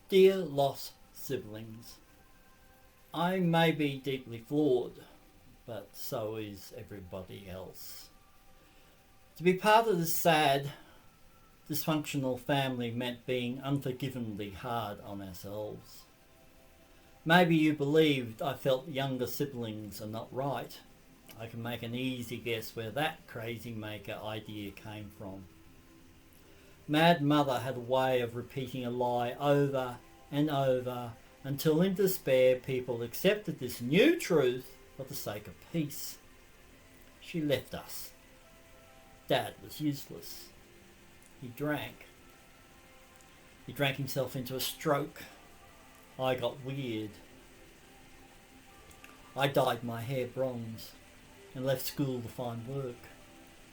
Dear lost siblings, I may be deeply flawed, but so is everybody else. To be part of this sad, dysfunctional family meant being unforgivingly hard on ourselves. Maybe you believed I felt younger siblings are not right. I can make an easy guess where that crazy maker idea came from. Mad Mother had a way of repeating a lie over and over until in despair people accepted this new truth for the sake of peace. She left us. Dad was useless. He drank. He drank himself into a stroke. I got weird. I dyed my hair bronze and left school to find work.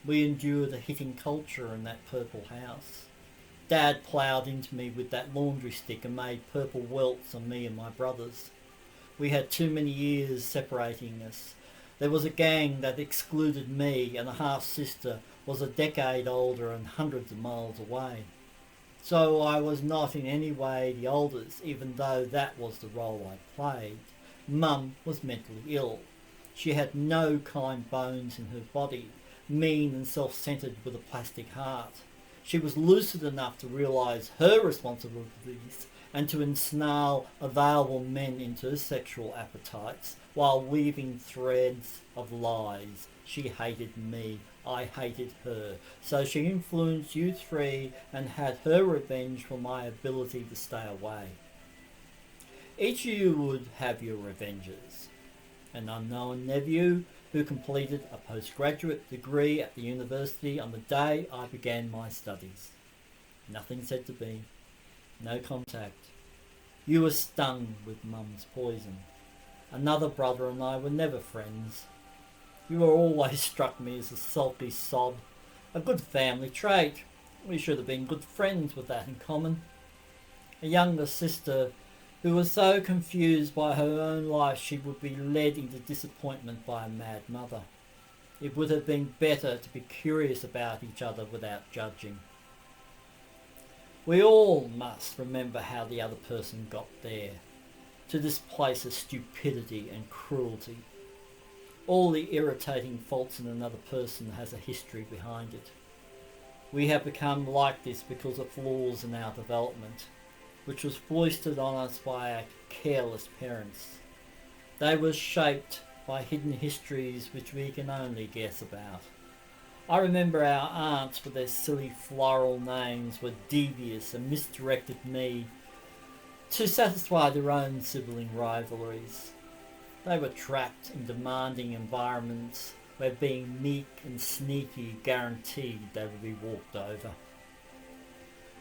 We endured a hitting culture in that purple house. Dad ploughed into me with that laundry stick and made purple welts on me and my brothers. We had too many years separating us. There was a gang that excluded me, and a half-sister was a decade older and hundreds of miles away. So I was not in any way the oldest, even though that was the role I played. Mum was mentally ill. She had no kind bones in her body, mean and self-centred with a plastic heart. She was lucid enough to realise her responsibilities and to ensnarl available men into her sexual appetites while weaving threads of lies. She hated me, I hated her, so she influenced you three and had her revenge for my ability to stay away. Each of you would have your revenges. An unknown nephew who completed a postgraduate degree at the university on the day I began my studies. Nothing said to me, no contact. You were stung with Mum's poison. Another brother and I were never friends. You were always struck me as a sulky sob, a good family trait. We should have been good friends with that in common. A younger sister who was so confused by her own life she would be led into disappointment by a mad mother. It would have been better to be curious about each other without judging. We all must remember how the other person got there, to this place of stupidity and cruelty. All the irritating faults in another person has a history behind it. We have become like this because of flaws in our development, which was foisted on us by our careless parents. They were shaped by hidden histories which we can only guess about. I remember our aunts with their silly floral names were devious and misdirected me to satisfy their own sibling rivalries. They were trapped in demanding environments where being meek and sneaky guaranteed they would be walked over.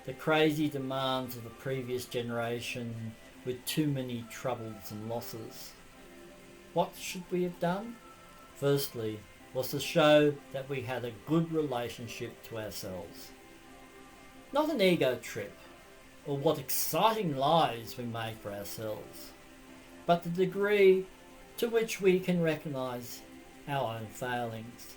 The crazy demands of the previous generation with too many troubles and losses. What should we have done? Firstly, was to show that we had a good relationship to ourselves. Not an ego trip, or what exciting lives we made for ourselves, but the degree to which we can recognise our own failings.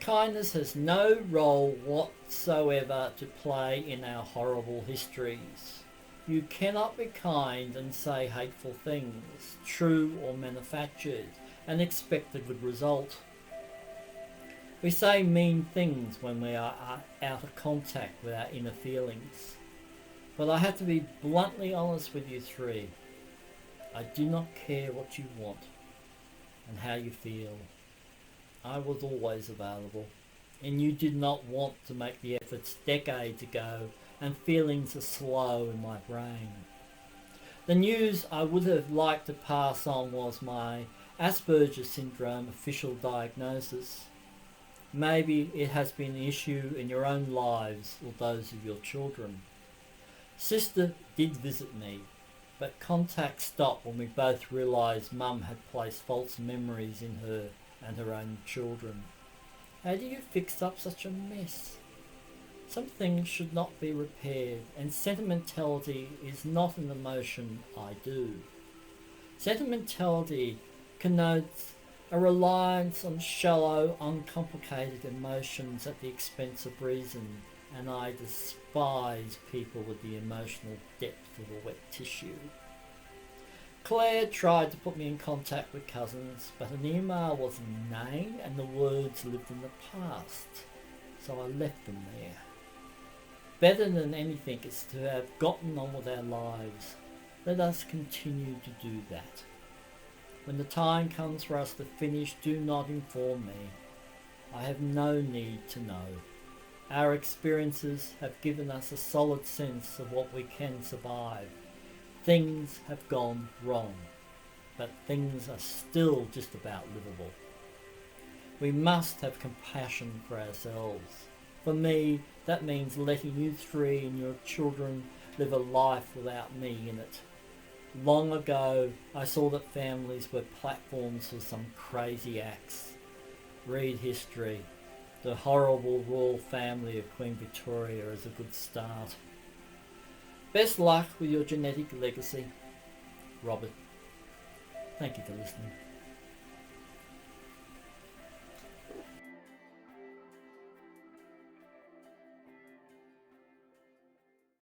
Kindness has no role whatsoever to play in our horrible histories. You cannot be kind and say hateful things, true or manufactured, and expect a good result. We say mean things when we are out of contact with our inner feelings. But I have to be bluntly honest with you three. I do not care what you want and how you feel. I was always available, and you did not want to make the efforts decades ago, and feelings are slow in my brain. The news I would have liked to pass on was my Asperger's syndrome official diagnosis. Maybe it has been an issue in your own lives or those of your children. Sister did visit me, but contact stopped when we both realised Mum had placed false memories in her and her own children. How do you fix up such a mess? Some things should not be repaired, and sentimentality is not an emotion I do. Sentimentality connotes a reliance on shallow, uncomplicated emotions at the expense of reason, and I despise people with the emotional depth for the wet tissue. Claire tried to put me in contact with cousins, but an email was inane and the words lived in the past, so I left them there. Better than anything is to have gotten on with our lives. Let us continue to do that. When the time comes for us to finish, do not inform me. I have no need to know. Our experiences have given us a solid sense of what we can survive. Things have gone wrong, but things are still just about livable. We must have compassion for ourselves. For me, that means letting you three and your children live a life without me in it. Long ago, I saw that families were platforms for some crazy acts. Read history. The horrible royal family of Queen Victoria is a good start. Best luck with your genetic legacy, Robert. Thank you for listening.